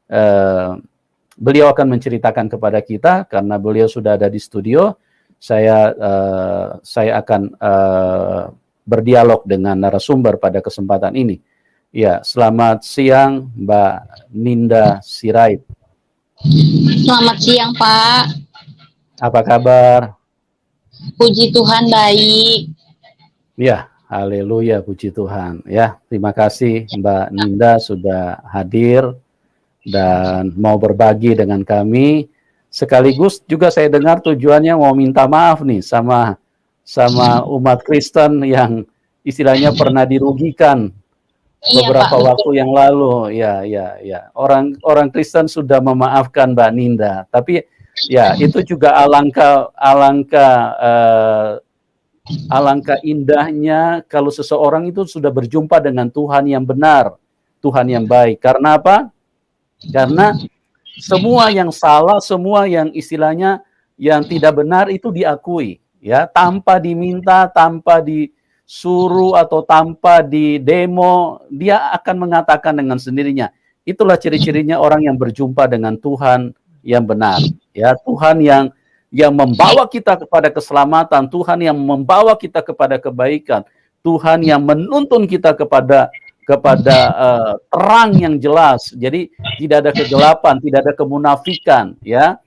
eh, beliau akan menceritakan kepada kita. Karena beliau sudah ada di studio, saya akan berdialog dengan narasumber pada kesempatan ini. Ya, selamat siang Mbak Ninda Sirait. Selamat siang Pak. Apa kabar? Puji Tuhan baik. Ya, haleluya, puji Tuhan. Ya, terima kasih Mbak Ninda sudah hadir dan mau berbagi dengan kami. Sekaligus juga saya dengar tujuannya mau minta maaf nih sama umat Kristen yang istilahnya pernah dirugikan beberapa waktu yang lalu. Ya. Orang Kristen sudah memaafkan Mbak Ninda, tapi ya itu juga alangkah indahnya kalau seseorang itu sudah berjumpa dengan Tuhan yang benar, Tuhan yang baik. Karena apa? Karena semua yang salah, semua yang istilahnya yang tidak benar itu diakui, ya, tanpa diminta, tanpa disuruh atau tanpa di demo, dia akan mengatakan dengan sendirinya. Itulah ciri-cirinya orang yang berjumpa dengan Tuhan yang benar, ya, Tuhan yang membawa kita kepada keselamatan, Tuhan yang membawa kita kepada kebaikan, Tuhan yang menuntun kita kepada terang yang jelas. Jadi tidak ada kegelapan, tidak ada kemunafikan, ya.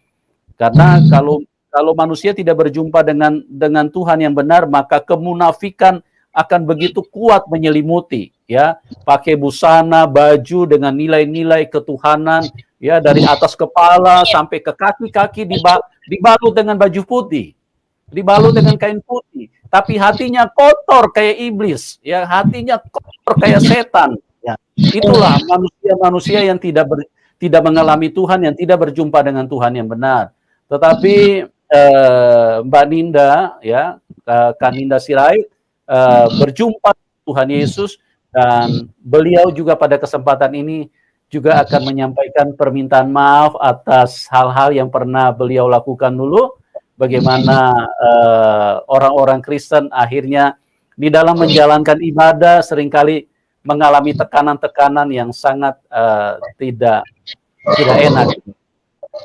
Karena kalau manusia tidak berjumpa dengan Tuhan yang benar, maka kemunafikan akan begitu kuat menyelimuti, ya. Pakai busana, baju dengan nilai-nilai ketuhanan, ya, dari atas kepala sampai ke kaki-kaki dibalut dengan baju putih, dibalut dengan kain putih, tapi hatinya kotor kayak iblis, ya, hatinya kotor kayak setan, ya. Itulah manusia yang tidak mengalami Tuhan, yang tidak berjumpa dengan Tuhan yang benar. Tetapi Mbak Ninda, ya, Kak Ninda Sirait, berjumpa Tuhan Yesus, dan beliau juga pada kesempatan ini juga akan menyampaikan permintaan maaf atas hal-hal yang pernah beliau lakukan dulu. Bagaimana orang-orang Kristen akhirnya di dalam menjalankan ibadah seringkali mengalami tekanan-tekanan yang sangat tidak enak.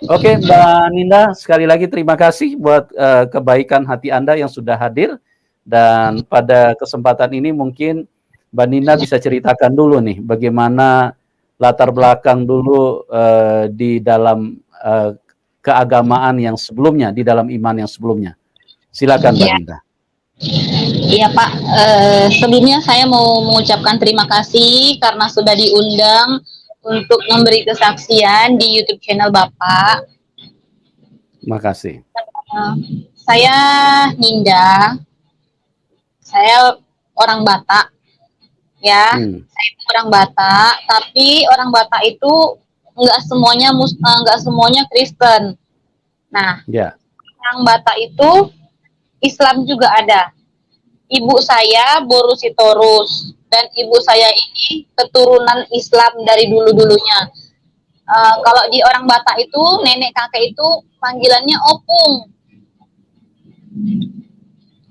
Oke, Mbak Ninda, sekali lagi terima kasih buat kebaikan hati Anda yang sudah hadir. Dan pada kesempatan ini mungkin Mbak Ninda bisa ceritakan dulu nih bagaimana latar belakang dulu di dalam keagamaan yang sebelumnya, di dalam iman yang sebelumnya. Silakan Mbak Ninda. Iya Pak, sebelumnya saya mau mengucapkan terima kasih karena sudah diundang untuk memberi kesaksian di YouTube channel Bapak. Terima kasih. Saya Ninda, saya orang Batak, ya. Saya orang Batak, tapi orang Batak itu nggak semuanya Kristen. Nah, orang Batak itu Islam juga ada. Ibu saya Boru Sitorus, dan ibu saya ini keturunan Islam dari dulu-dulunya. Kalau di orang Batak itu, nenek kakek itu panggilannya opung.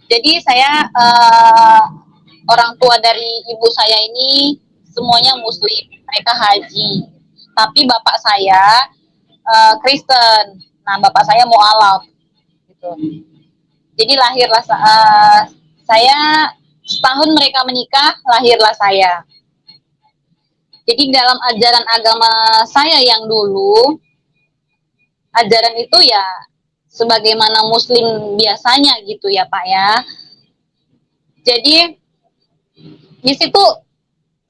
Jadi saya, orang tua dari ibu saya ini semuanya Muslim, mereka haji. Tapi bapak saya Kristen. Nah, bapak saya mualaf, gitu. Jadi lahirlah saya setahun mereka menikah, lahirlah saya. Jadi dalam ajaran agama saya yang dulu, ajaran itu ya sebagaimana Muslim biasanya gitu ya Pak ya. Jadi di situ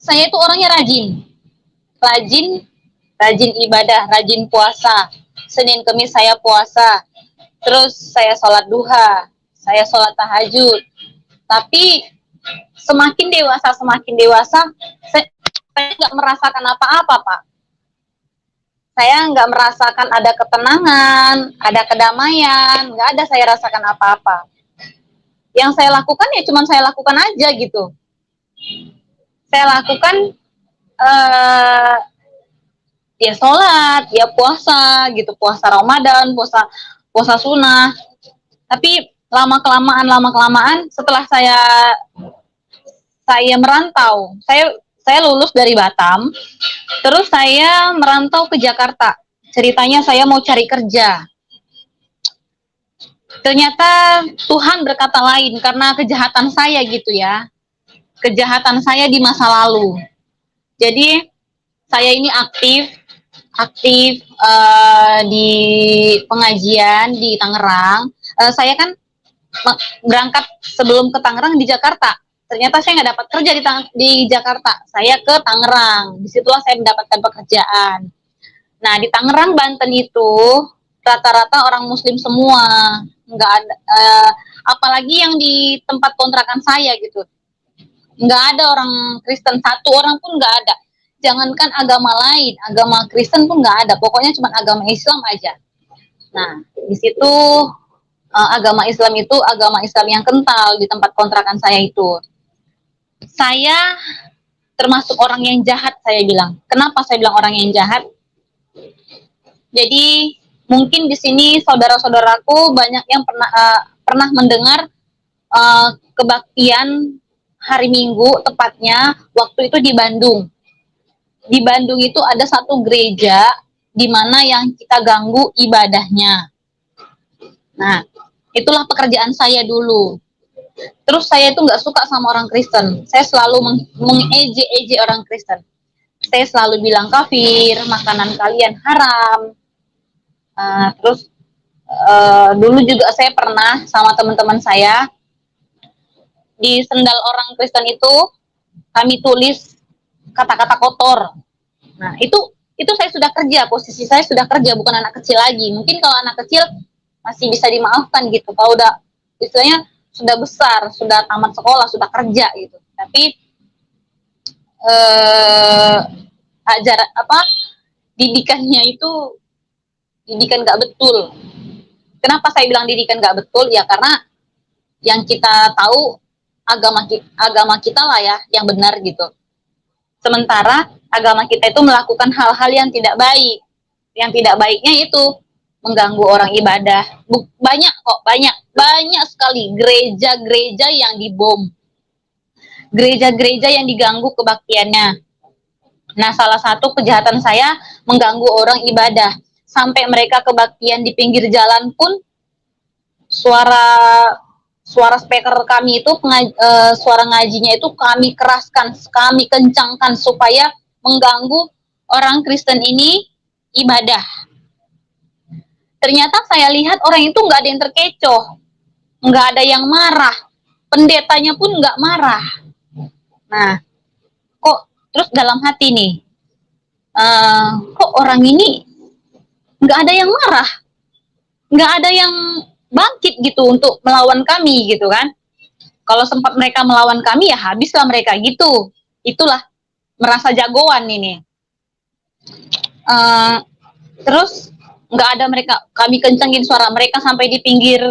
saya itu orangnya rajin ibadah, rajin puasa. Senin Kemis saya puasa, terus saya sholat duha, saya sholat tahajud. Tapi semakin dewasa, saya nggak merasakan apa-apa, Pak. Saya nggak merasakan ada ketenangan, ada kedamaian, nggak ada saya rasakan apa-apa. Yang saya lakukan ya cuma saya lakukan aja gitu. Saya lakukan ya sholat, ya puasa gitu, puasa Ramadan, puasa sunnah. Tapi lama kelamaan setelah saya merantau, saya lulus dari Batam, terus saya merantau ke Jakarta. Ceritanya saya mau cari kerja. Ternyata Tuhan berkata lain karena kejahatan saya gitu ya. Kejahatan saya di masa lalu. Jadi saya ini aktif di pengajian di Tangerang. Saya kan berangkat sebelum ke Tangerang di Jakarta. Ternyata saya nggak dapat kerja di Jakarta. Saya ke Tangerang. Disitulah saya mendapatkan pekerjaan. Nah, di Tangerang, Banten itu rata-rata orang Muslim semua. Nggak ada, apalagi yang di tempat kontrakan saya gitu. Nggak ada orang Kristen, satu orang pun nggak ada. Jangankan agama lain, agama Kristen pun nggak ada. Pokoknya cuma agama Islam aja. Nah, di situ agama Islam itu agama Islam yang kental di tempat kontrakan saya itu. Saya termasuk orang yang jahat, saya bilang. Kenapa saya bilang orang yang jahat? Jadi mungkin di sini saudara-saudaraku banyak yang pernah mendengar kebaktian hari Minggu, tepatnya waktu itu di Bandung. Di Bandung itu ada satu gereja di mana yang kita ganggu ibadahnya. Nah, itulah pekerjaan saya dulu. Terus saya itu nggak suka sama orang Kristen. Saya selalu mengeje-eje orang Kristen. Saya selalu bilang kafir, makanan kalian haram. Terus dulu juga saya pernah sama teman-teman saya di sendal orang Kristen itu kami tulis kata-kata kotor. Nah, itu saya sudah kerja, posisi saya sudah kerja, bukan anak kecil lagi. Mungkin kalau anak kecil masih bisa dimaafkan gitu. Kalau udah istilahnya sudah besar, sudah tamat sekolah, sudah kerja gitu. Tapi didikannya itu didikan nggak betul. Kenapa saya bilang didikan nggak betul? Ya karena yang kita tahu agama kita lah ya yang benar gitu. Sementara agama kita itu melakukan hal-hal yang tidak baik. Yang tidak baiknya itu mengganggu orang ibadah. Banyak kok, banyak sekali gereja-gereja yang dibom. Gereja-gereja yang diganggu kebaktiannya. Nah, salah satu kejahatan saya mengganggu orang ibadah. Sampai mereka kebaktian di pinggir jalan pun suara speaker kami itu suara ngajinya itu kami keraskan, kami kencangkan supaya mengganggu orang Kristen ini ibadah. Ternyata saya lihat orang itu nggak ada yang terkecoh, nggak ada yang marah, pendetanya pun nggak marah. Nah, kok terus dalam hati nih, kok orang ini nggak ada yang marah, nggak ada yang bangkit gitu untuk melawan kami gitu kan. Kalau sempat mereka melawan kami ya habislah mereka gitu. Itulah merasa jagoan ini. Terus nggak ada mereka, kami kencengin suara mereka sampai di pinggir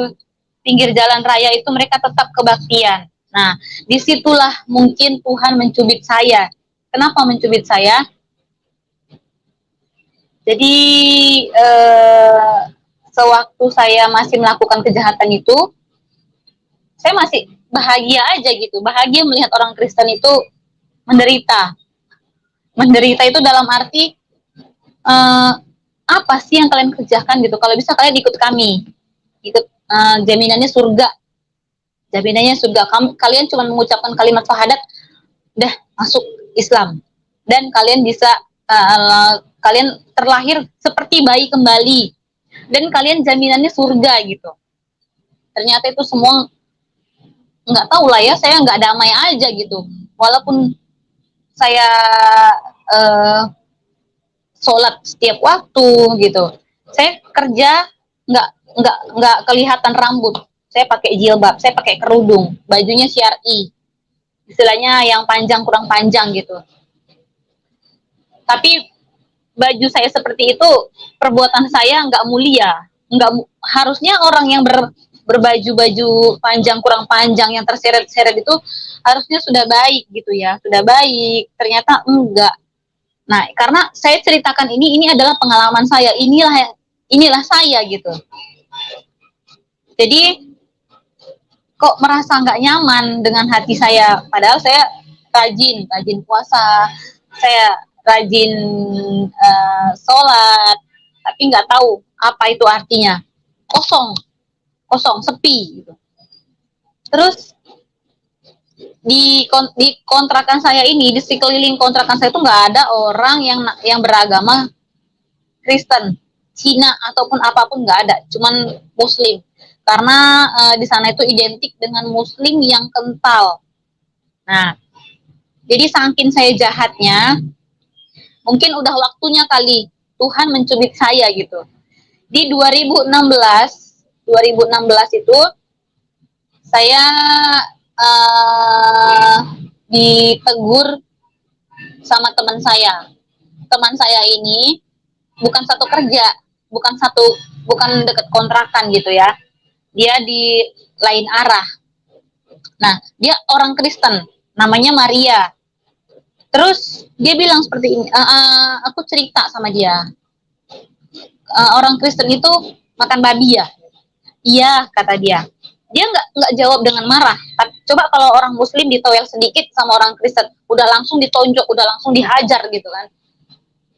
jalan raya itu mereka tetap kebaktian. Nah, disitulah mungkin Tuhan mencubit saya. Kenapa mencubit saya? Jadi sewaktu saya masih melakukan kejahatan itu, saya masih bahagia aja gitu. Bahagia melihat orang Kristen itu menderita. Menderita itu dalam arti, apa sih yang kalian kerjakan gitu. Kalau bisa kalian ikut kami. Ikut jaminannya surga. Jaminannya surga. Kalian cuma mengucapkan kalimat syahadat, dah masuk Islam. Dan kalian bisa, kalian terlahir seperti bayi kembali. Dan kalian jaminannya surga gitu. Ternyata itu semua nggak tahu lah ya, saya nggak damai aja gitu. Walaupun saya sholat setiap waktu gitu, saya kerja nggak kelihatan rambut. Saya pakai jilbab, saya pakai kerudung, bajunya syar'i, istilahnya yang panjang kurang panjang gitu. Tapi baju saya seperti itu, perbuatan saya nggak mulia. Harusnya orang yang berbaju-baju panjang kurang panjang yang terseret-seret itu harusnya sudah baik gitu ya, sudah baik. Ternyata enggak. Nah, karena saya ceritakan ini adalah pengalaman saya, inilah saya gitu. Jadi kok merasa nggak nyaman dengan hati saya, padahal saya rajin puasa, saya rajin sholat, tapi nggak tahu apa itu artinya. Kosong, sepi gitu. Terus di kontrakan saya ini, di sekeliling kontrakan saya itu nggak ada orang yang beragama Kristen, Cina ataupun apapun, nggak ada, cuman Muslim. Karena di sana itu identik dengan Muslim yang kental. Nah, jadi saking saya jahatnya, mungkin udah waktunya kali Tuhan mencubit saya gitu. Di 2016 itu saya ditegur sama teman saya. Teman saya ini bukan satu kerja, bukan deket kontrakan gitu ya. Dia di lain arah. Nah, dia orang Kristen, namanya Maria. Terus dia bilang seperti ini, aku cerita sama dia, orang Kristen itu makan babi ya? Iya, kata dia. Dia nggak jawab dengan marah. Coba kalau orang Muslim ditoel sedikit sama orang Kristen, udah langsung ditonjok, udah langsung dihajar gitu kan.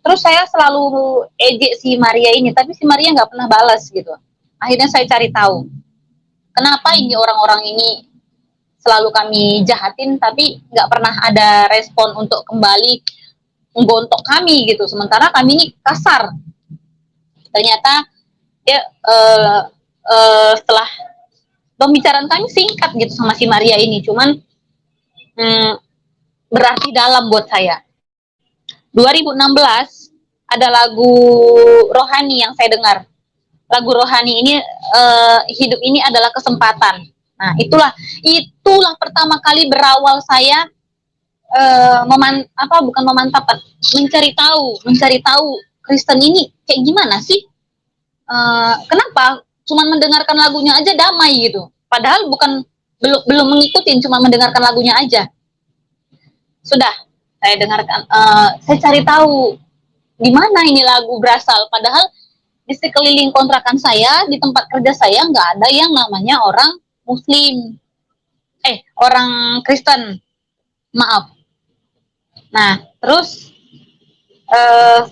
Terus saya selalu ejek si Maria ini, tapi si Maria nggak pernah balas gitu. Akhirnya saya cari tahu, kenapa ini orang-orang ini selalu kami jahatin, tapi nggak pernah ada respon untuk kembali menggontok kami gitu. Sementara kami ini kasar. Ternyata dia setelah pembicaraan kami singkat gitu sama si Maria ini, cuman berarti dalam buat saya. 2016 ada lagu rohani yang saya dengar. Lagu rohani ini, hidup ini adalah kesempatan. Nah, itulah pertama kali berawal saya mencari tahu Kristen ini kayak gimana sih? Kenapa cuma mendengarkan lagunya aja damai gitu? Padahal belum mengikutin, cuma mendengarkan lagunya aja. Sudah saya dengarkan, saya cari tahu di mana ini lagu berasal. Padahal di sekeliling kontrakan saya, di tempat kerja saya nggak ada yang namanya orang Muslim, orang Kristen, maaf. Nah, terus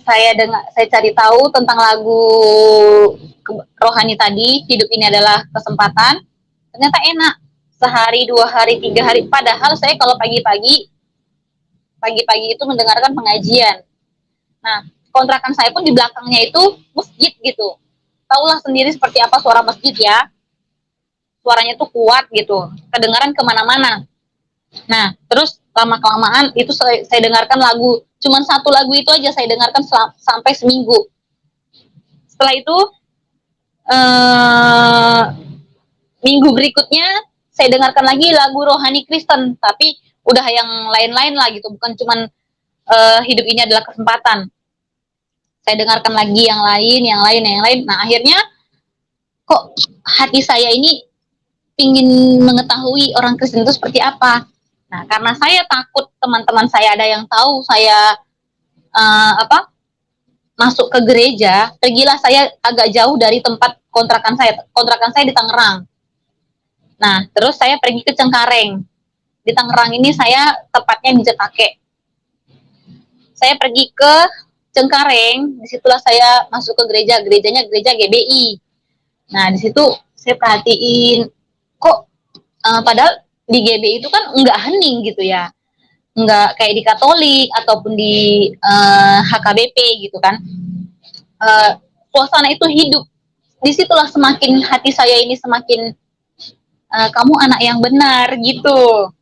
saya cari tahu tentang lagu rohani tadi, hidup ini adalah kesempatan. Ternyata enak, sehari, 2 hari, 3 hari. Padahal saya kalau pagi-pagi itu mendengarkan pengajian. Nah, kontrakan saya pun di belakangnya itu masjid gitu. Taulah sendiri seperti apa suara masjid ya. Suaranya tuh kuat gitu, kedengaran kemana-mana. Nah, terus lama-kelamaan itu saya dengarkan lagu, cuman satu lagu itu aja saya dengarkan sampai seminggu. Setelah itu minggu berikutnya saya dengarkan lagi lagu rohani Kristen, tapi udah yang lain-lain lah gitu, bukan cuman hidup ini adalah kesempatan. Saya dengarkan lagi yang lain. Nah, akhirnya kok hati saya ini ingin mengetahui orang Kristen itu seperti apa. Nah, karena saya takut teman-teman saya ada yang tahu saya masuk ke gereja, pergilah saya agak jauh dari tempat kontrakan saya. Kontrakan saya di Tangerang. Nah, terus saya pergi ke Cengkareng. Di Tangerang ini saya tepatnya di Jetake. Saya pergi ke Cengkareng, disitulah saya masuk ke gerejanya gereja GBI. Nah, di situ saya perhatiin, kok padahal di GBI itu kan enggak hening gitu ya, enggak kayak di Katolik ataupun di HKBP gitu kan. Suasana itu hidup. Disitulah semakin hati saya ini semakin kamu anak yang benar gitu.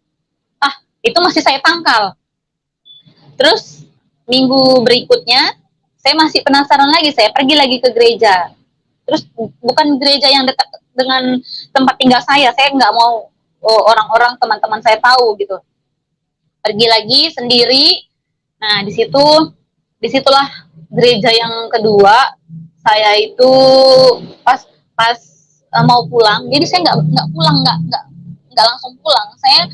Itu masih saya tangkal. Terus minggu berikutnya saya masih penasaran lagi, saya pergi lagi ke gereja. Terus bukan gereja yang dekat dengan tempat tinggal saya nggak mau orang-orang teman-teman saya tahu gitu. Pergi lagi sendiri. Nah, disitulah gereja yang kedua saya itu pas mau pulang. Jadi saya nggak pulang, nggak langsung pulang. Saya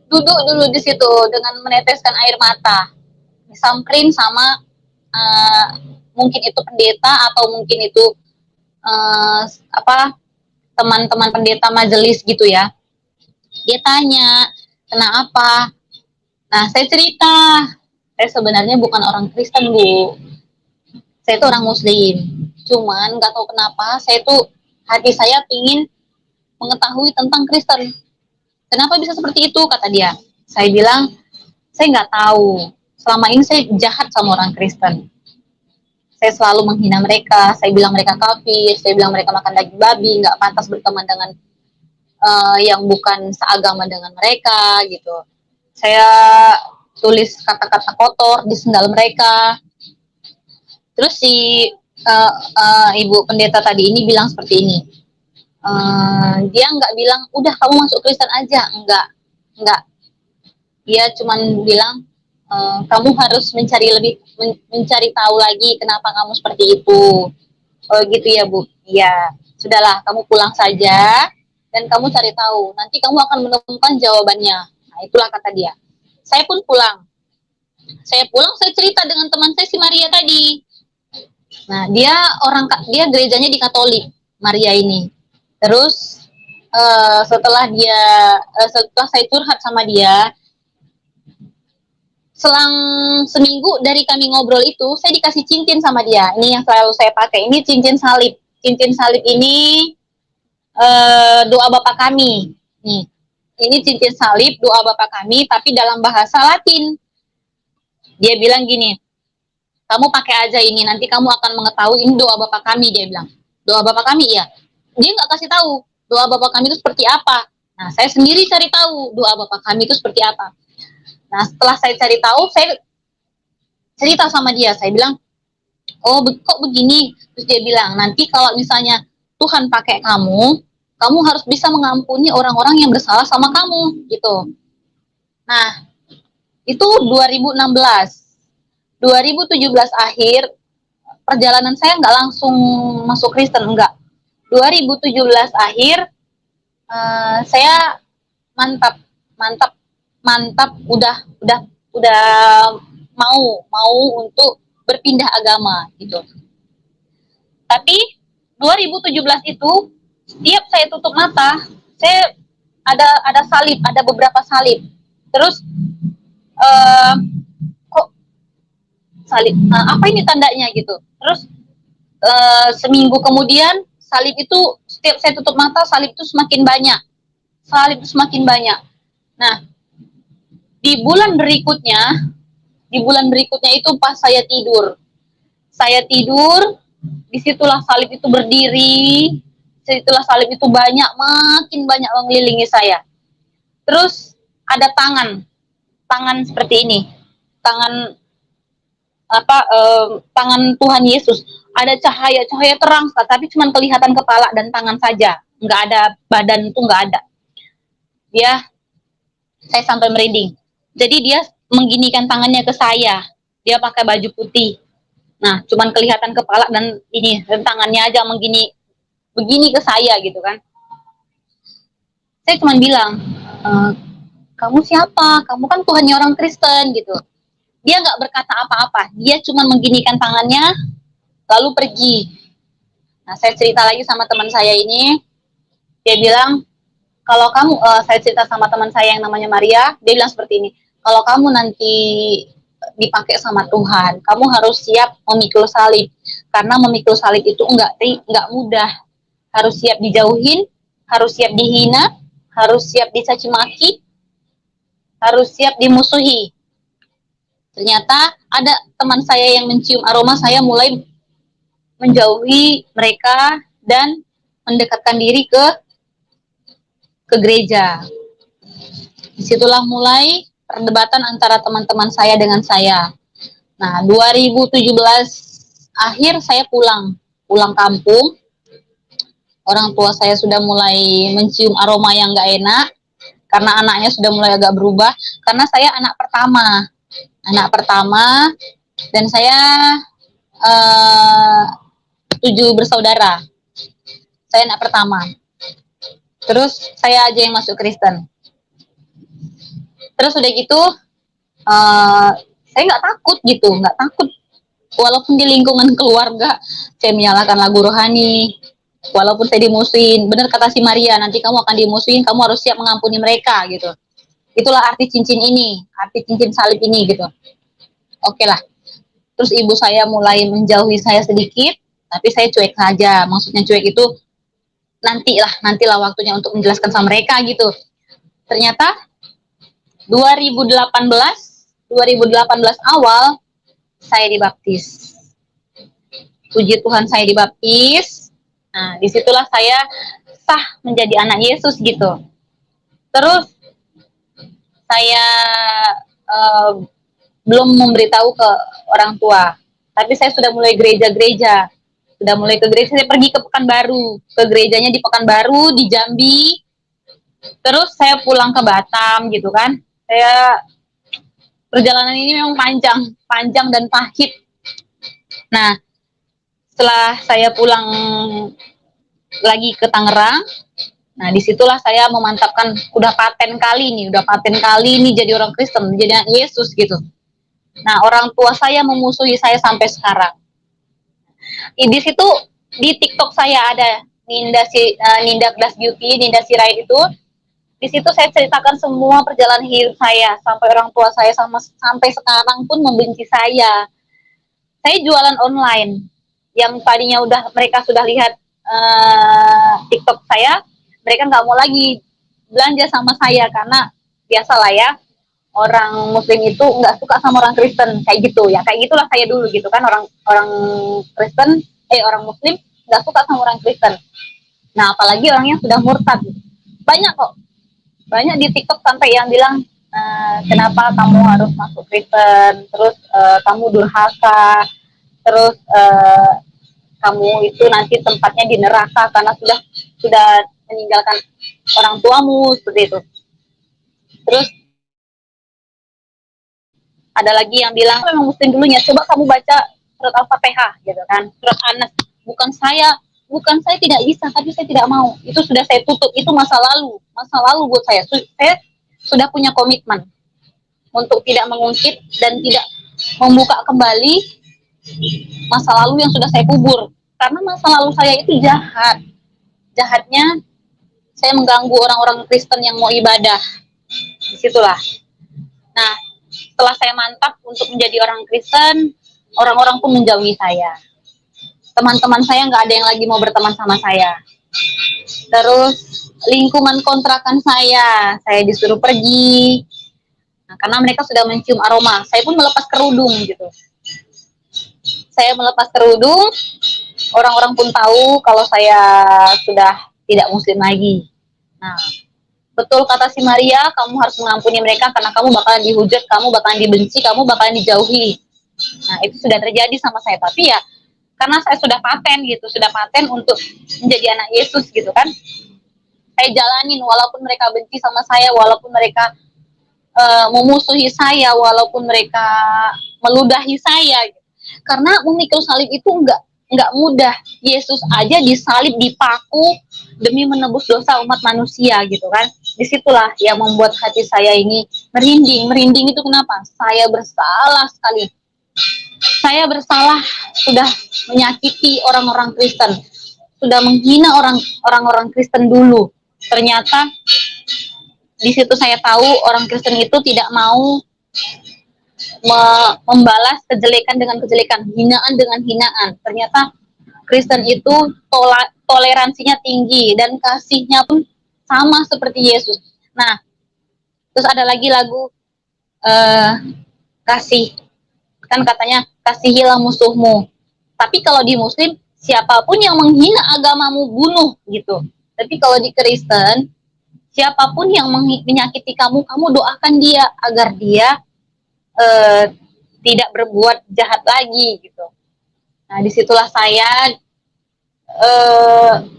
duduk dulu di situ dengan meneteskan air mata, disamperin sama mungkin itu pendeta atau mungkin itu teman-teman pendeta majelis gitu ya. Dia tanya, kenapa? Nah, saya cerita, saya sebenarnya bukan orang Kristen, Bu. Saya itu orang Muslim. Cuman nggak tahu kenapa, hati saya pingin mengetahui tentang Kristen. Kenapa bisa seperti itu, kata dia. Saya bilang, saya nggak tahu. Selama ini saya jahat sama orang Kristen. Saya selalu menghina mereka, saya bilang mereka kafir, saya bilang mereka makan daging babi, nggak pantas berteman dengan yang bukan seagama dengan mereka, gitu. Saya tulis kata-kata kotor di sendal mereka. Terus si ibu pendeta tadi ini bilang seperti ini. Dia nggak bilang, udah kamu masuk Kristen aja, enggak. Dia cuman bilang, kamu harus mencari tahu lagi kenapa kamu seperti itu. Oh gitu ya, Bu. Iya, sudahlah, kamu pulang saja dan kamu cari tahu. Nanti kamu akan menemukan jawabannya. Nah, itulah kata dia. Saya pun pulang. Saya cerita dengan teman saya si Maria tadi. Nah, dia gerejanya di Katolik, Maria ini. Terus setelah saya curhat sama dia, selang seminggu dari kami ngobrol itu, saya dikasih cincin sama dia. Ini yang selalu saya pakai. Ini cincin salib. Cincin salib ini doa Bapa kami. Nih, ini cincin salib doa Bapa kami, tapi dalam bahasa Latin. Dia bilang gini, kamu pakai aja ini, nanti kamu akan mengetahui ini doa Bapa kami. Dia bilang, doa Bapa kami ya. Dia nggak kasih tahu doa Bapa kami itu seperti apa. Nah, saya sendiri cari tahu doa Bapa kami itu seperti apa. Nah, setelah saya cari tahu, saya cerita sama dia. Saya bilang, oh kok begini? Terus dia bilang, nanti kalau misalnya Tuhan pakai kamu harus bisa mengampuni orang-orang yang bersalah sama kamu, gitu. Nah, itu 2016. 2017 akhir, perjalanan saya nggak langsung masuk Kristen, enggak. 2017 akhir, saya mantap udah mau untuk berpindah agama gitu. Tapi 2017 itu setiap saya tutup mata, saya ada salib, ada beberapa salib. Terus kok salib? Apa ini tandanya gitu? Terus seminggu kemudian salib itu setiap saya tutup mata, salib itu semakin banyak. Salib itu semakin banyak. Nah, di bulan berikutnya itu pas saya tidur, disitulah salib itu berdiri, disitulah salib itu makin banyak mengelilingi saya. Terus ada tangan seperti ini, tangan Tuhan Yesus, ada cahaya terang, tapi cuma kelihatan kepala dan tangan saja, nggak ada badan, itu nggak ada. Saya sampai merinding. Jadi dia mengginikan tangannya ke saya. Dia pakai baju putih. Nah, cuman kelihatan kepala dan tangannya aja begini ke saya gitu kan. Saya cuman bilang, kamu siapa? Kamu kan Tuhannya orang Kristen gitu. Dia nggak berkata apa-apa. Dia cuman mengginikan tangannya, lalu pergi. Nah, saya cerita lagi sama teman saya ini. Dia bilang, kalau kamu, saya cerita sama teman saya yang namanya Maria, dia bilang seperti ini, kalau kamu nanti dipakai sama Tuhan, kamu harus siap memikul salib, karena memikul salib itu enggak mudah, harus siap dijauhin, harus siap dihina, harus siap dicaci maki, harus siap dimusuhi. Ternyata ada teman saya yang mencium aroma, saya mulai menjauhi mereka dan mendekatkan diri ke gereja. Disitulah mulai perdebatan antara teman-teman saya dengan saya. Nah, 2017 akhir saya pulang kampung. Orang tua saya sudah mulai mencium aroma yang gak enak, karena anaknya sudah mulai agak berubah, karena saya anak pertama, dan saya 7 bersaudara. Saya anak pertama. Terus saya aja yang masuk Kristen. Terus udah gitu, saya nggak takut. Walaupun di lingkungan keluarga, saya menyalakan lagu rohani. Walaupun saya dimusuhin, benar kata si Maria, nanti kamu akan dimusuhin, kamu harus siap mengampuni mereka gitu. itulah arti cincin ini, arti cincin salib ini gitu. Oke lah. Terus ibu saya mulai menjauhi saya sedikit, tapi saya cuek saja. Maksudnya cuek itu nantilah waktunya untuk menjelaskan sama mereka gitu. Ternyata 2018 awal saya dibaptis. Puji Tuhan saya dibaptis. Nah, disitulah saya sah menjadi anak Yesus gitu. Terus saya belum memberitahu ke orang tua, tapi saya sudah mulai gereja-gereja. Sudah mulai ke gereja, saya pergi ke Pekanbaru. Ke gerejanya di Pekanbaru, di Jambi. Terus saya pulang ke Batam gitu kan. Perjalanan ini memang panjang dan pahit. Nah, setelah saya pulang lagi ke Tangerang, nah disitulah saya memantapkan udah paten kali nih jadi orang Kristen, jadi anak Yesus gitu. Nah, orang tua saya memusuhi saya sampai sekarang. Di situ di TikTok saya ada Ninda Glass Beauty, Ninda Sirait itu. Di situ saya ceritakan semua perjalanan hidup saya sampai orang tua saya sampai sekarang pun membenci saya. Saya jualan online yang tadinya mereka sudah lihat TikTok saya, mereka nggak mau lagi belanja sama saya karena biasalah ya, orang Muslim itu nggak suka sama orang Kristen kayak gitu ya, kayak gitulah saya dulu gitu kan, orang Muslim nggak suka sama orang Kristen. Nah, apalagi orangnya sudah murtad. Banyak di TikTok sampai yang bilang kenapa kamu harus masuk Kristen, terus kamu durhaka, terus kamu itu nanti tempatnya di neraka karena sudah meninggalkan orang tuamu, seperti itu. Terus ada lagi yang bilang memang Muslim dulunya, coba kamu baca surat Al-Fatihah gitu kan, surat Anas. Bukan saya tidak bisa, tapi saya tidak mau. Itu sudah saya tutup, itu masa lalu buat saya. Saya sudah punya komitmen untuk tidak mengungkit dan tidak membuka kembali masa lalu yang sudah saya kubur. Karena masa lalu saya itu jahatnya saya mengganggu orang-orang Kristen yang mau ibadah. Disitulah. Nah, setelah saya mantap untuk menjadi orang Kristen, orang-orang pun menjauhi saya. Teman-teman saya nggak ada yang lagi mau berteman sama saya. Terus lingkungan kontrakan saya disuruh pergi. Nah, karena mereka sudah mencium aroma. Saya pun melepas kerudung gitu. Saya melepas kerudung, orang-orang pun tahu kalau saya sudah tidak Muslim lagi. Nah, betul kata si Maria, kamu harus mengampuni mereka karena kamu bakalan dihujat, kamu bakalan dibenci, kamu bakalan dijauhi. Nah, itu sudah terjadi sama saya. Tapi ya, karena saya sudah paten untuk menjadi anak Yesus gitu kan. Saya jalanin walaupun mereka benci sama saya, walaupun mereka memusuhi saya, walaupun mereka meludahi saya. Karena memikul salib itu enggak mudah. Yesus aja disalib, dipaku demi menebus dosa umat manusia gitu kan. Disitulah yang membuat hati saya ini merinding itu kenapa? Saya bersalah sekali. Saya bersalah sudah menyakiti orang-orang Kristen, sudah menghina orang-orang Kristen dulu. Ternyata di situ saya tahu orang Kristen itu tidak mau membalas kejelekan dengan kejelekan, hinaan dengan hinaan. Ternyata Kristen itu toleransinya tinggi dan kasihnya pun sama seperti Yesus. Nah, terus ada lagi lagu kasih, kan katanya kasihilah musuhmu. Tapi kalau di Muslim, siapapun yang menghina agamamu bunuh gitu. Tapi kalau di Kristen, siapapun yang menyakiti kamu doakan dia agar dia tidak berbuat jahat lagi gitu. Nah, disitulah saya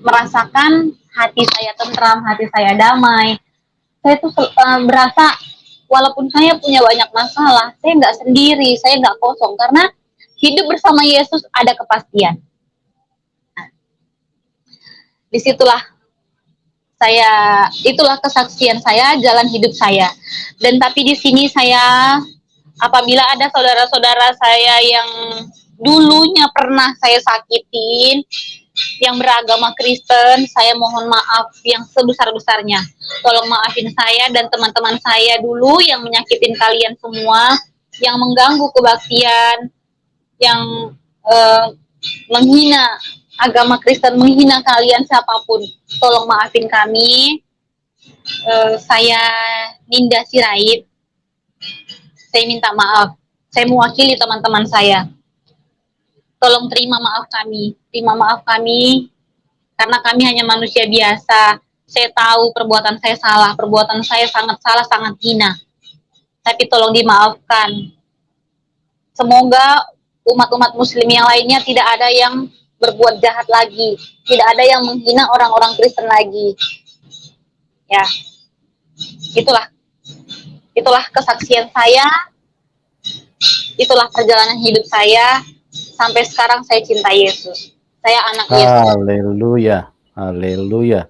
merasakan hati saya tentram, hati saya damai. Saya tuh berasa walaupun saya punya banyak masalah, saya nggak sendiri, saya nggak kosong karena hidup bersama Yesus ada kepastian. Nah, disitulah itulah kesaksian saya, jalan hidup saya. Dan tapi di sini saya, apabila ada saudara-saudara saya yang dulunya pernah saya sakitin, yang beragama Kristen, saya mohon maaf yang sebesar-besarnya. Tolong maafin saya dan teman-teman saya dulu yang menyakitin kalian semua, yang mengganggu kebaktian, yang menghina agama Kristen, menghina kalian siapapun. Tolong maafin kami. Saya Ninda Sirait. Saya minta maaf. Saya mewakili teman-teman saya. Tolong terima maaf kami. Terima maaf kami karena kami hanya manusia biasa. Saya tahu perbuatan saya salah, perbuatan saya sangat salah, sangat hina. Tapi tolong dimaafkan. Semoga umat-umat muslim yang lainnya tidak ada yang berbuat jahat lagi. Tidak ada yang menghina orang-orang Kristen lagi. Ya, itulah kesaksian saya, itulah perjalanan hidup saya. Sampai sekarang saya cinta Yesus. Saya anak Yesus. Haleluya, haleluya.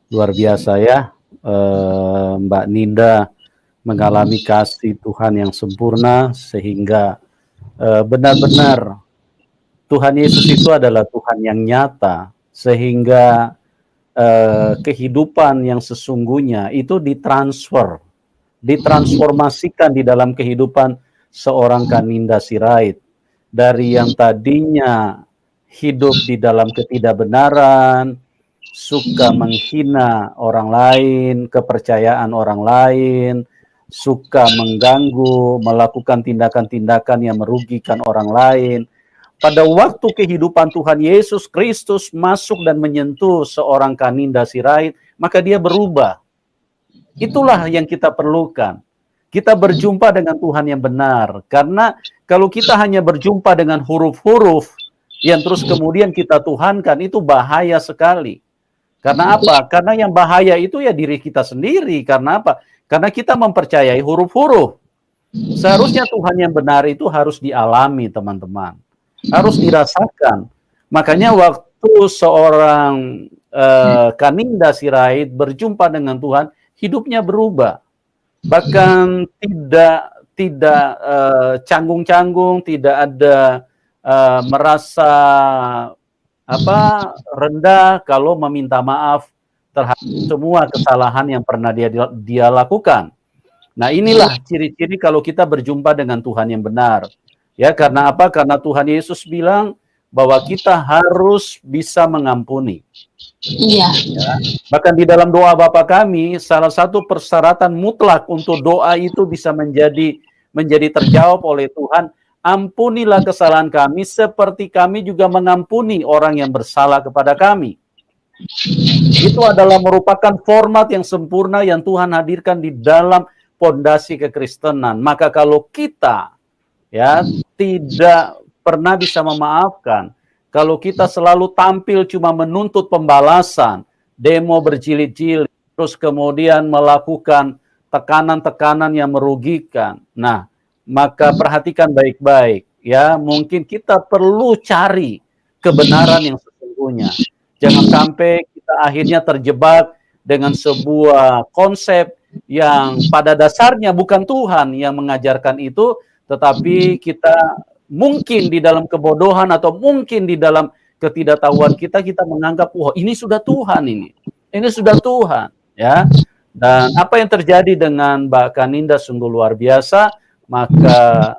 Luar biasa ya, Mbak Ninda mengalami kasih Tuhan yang sempurna sehingga benar-benar Tuhan Yesus itu adalah Tuhan yang nyata, sehingga kehidupan yang sesungguhnya itu ditransformasikan di dalam kehidupan seorang Kaninda Sirait. Dari yang tadinya hidup di dalam ketidakbenaran, suka menghina orang lain, kepercayaan orang lain, suka mengganggu, melakukan tindakan-tindakan yang merugikan orang lain. Pada waktu kehidupan Tuhan Yesus Kristus masuk dan menyentuh seorang Kaninda Sirait, maka dia berubah. Itulah yang kita perlukan. Kita berjumpa dengan Tuhan yang benar. Karena kalau kita hanya berjumpa dengan huruf-huruf yang terus kemudian kita tuhankan, itu bahaya sekali. Karena apa? Karena yang bahaya itu ya diri kita sendiri. Karena apa? Karena kita mempercayai huruf-huruf. Seharusnya Tuhan yang benar itu harus dialami, teman-teman. Harus dirasakan. Makanya waktu seorang Kaninda Sirait berjumpa dengan Tuhan, hidupnya berubah. Bahkan tidak canggung-canggung, tidak ada merasa rendah kalau meminta maaf terhadap semua kesalahan yang pernah dia lakukan. Nah, inilah ciri-ciri kalau kita berjumpa dengan Tuhan yang benar. Ya, karena apa? Karena Tuhan Yesus bilang bahwa kita harus bisa mengampuni. Iya. Ya. Bahkan di dalam doa Bapa kami, salah satu persyaratan mutlak untuk doa itu bisa menjadi terjawab oleh Tuhan, ampunilah kesalahan kami seperti kami juga mengampuni orang yang bersalah kepada kami. Itu adalah merupakan format yang sempurna yang Tuhan hadirkan di dalam pondasi kekristenan. Maka kalau kita ya tidak pernah bisa memaafkan, kalau kita selalu tampil cuma menuntut pembalasan, demo berjilid-jilid, terus kemudian melakukan tekanan-tekanan yang merugikan. Nah, maka perhatikan baik-baik, ya. Mungkin kita perlu cari kebenaran yang sesungguhnya. Jangan sampai kita akhirnya terjebak dengan sebuah konsep yang pada dasarnya bukan Tuhan yang mengajarkan itu, tetapi kita mungkin di dalam kebodohan atau mungkin di dalam ketidaktahuan kita menganggap, wah ini sudah Tuhan ini sudah Tuhan, ya. Dan apa yang terjadi dengan Mbak Kaninda sungguh luar biasa. Maka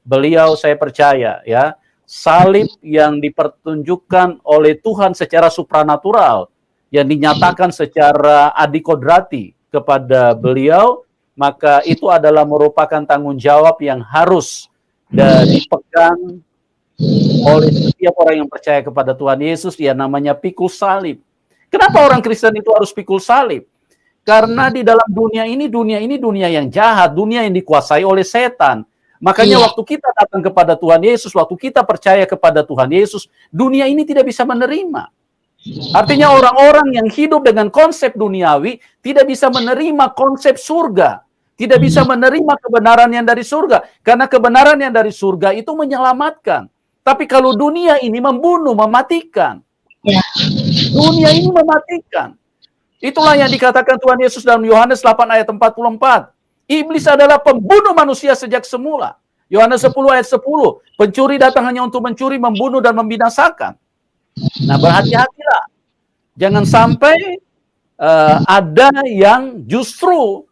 beliau, saya percaya, ya, salib yang dipertunjukkan oleh Tuhan secara supranatural, yang dinyatakan secara adikodrati kepada beliau, maka itu adalah merupakan tanggung jawab yang harus dipegang oleh setiap orang yang percaya kepada Tuhan Yesus, ya, namanya pikul salib. Kenapa orang Kristen itu harus pikul salib? Karena di dalam dunia ini dunia yang jahat, dunia yang dikuasai oleh setan. Makanya waktu kita datang kepada Tuhan Yesus, waktu kita percaya kepada Tuhan Yesus, dunia ini tidak bisa menerima. Artinya orang-orang yang hidup dengan konsep duniawi tidak bisa menerima konsep surga. Tidak bisa menerima kebenaran yang dari surga. Karena kebenaran yang dari surga itu menyelamatkan. Tapi kalau dunia ini membunuh, mematikan. Dunia ini mematikan. Itulah yang dikatakan Tuhan Yesus dalam Yohanes 8 ayat 44. Iblis adalah pembunuh manusia sejak semula. Yohanes 10 ayat 10. Pencuri datang hanya untuk mencuri, membunuh, dan membinasakan. Nah, berhati-hatilah. Jangan sampai ada yang justru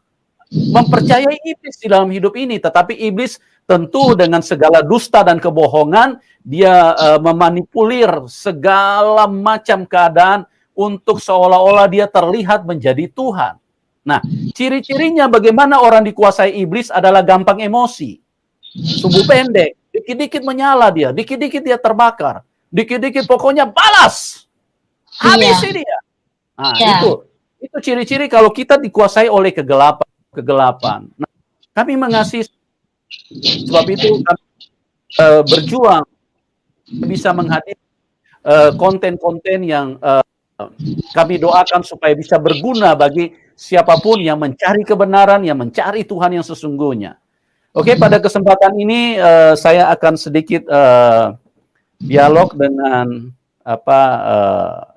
mempercayai iblis di dalam hidup ini, tetapi iblis tentu dengan segala dusta dan kebohongan, dia memanipulir segala macam keadaan untuk seolah-olah dia terlihat menjadi Tuhan. Nah, ciri-cirinya bagaimana orang dikuasai iblis adalah gampang emosi, sumbu pendek, dikit-dikit menyala dia, dikit-dikit dia terbakar, dikit-dikit pokoknya balas, habis Iya. dia. Nah, Iya. itu ciri-ciri kalau kita dikuasai oleh kegelapan. Nah, kami mengasihi, sebab itu kami berjuang bisa menghadirkan konten-konten yang kami doakan supaya bisa berguna bagi siapapun yang mencari kebenaran, yang mencari Tuhan yang sesungguhnya. Oke, pada kesempatan ini saya akan sedikit dialog dengan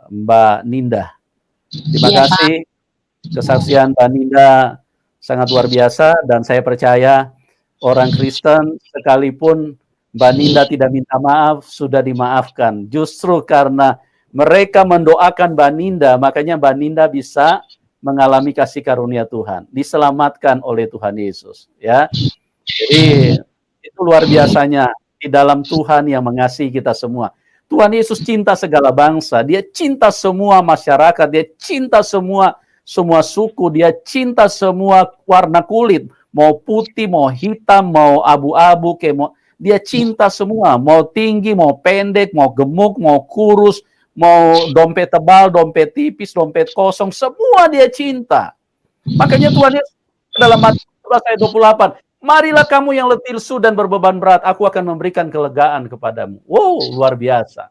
Mbak Ninda. Terima kasih, kesaksian Mbak Ninda sangat luar biasa, dan saya percaya orang Kristen sekalipun Mbak Ninda tidak minta maaf, sudah dimaafkan. Justru karena mereka mendoakan Mbak Ninda, makanya Mbak Ninda bisa mengalami kasih karunia Tuhan, diselamatkan oleh Tuhan Yesus. Ya, jadi itu luar biasanya di dalam Tuhan yang mengasihi kita semua. Tuhan Yesus cinta segala bangsa, Dia cinta semua masyarakat, Dia cinta semua suku, Dia cinta semua warna kulit, mau putih, mau hitam, mau abu-abu, Dia cinta semua, mau tinggi, mau pendek, mau gemuk, mau kurus, mau dompet tebal, dompet tipis, dompet kosong, semua Dia cinta. Makanya Tuhan Yesus dalam Matius ayat 28, marilah kamu yang letih lesu dan berbeban berat, aku akan memberikan kelegaan kepadamu. Wow, luar biasa.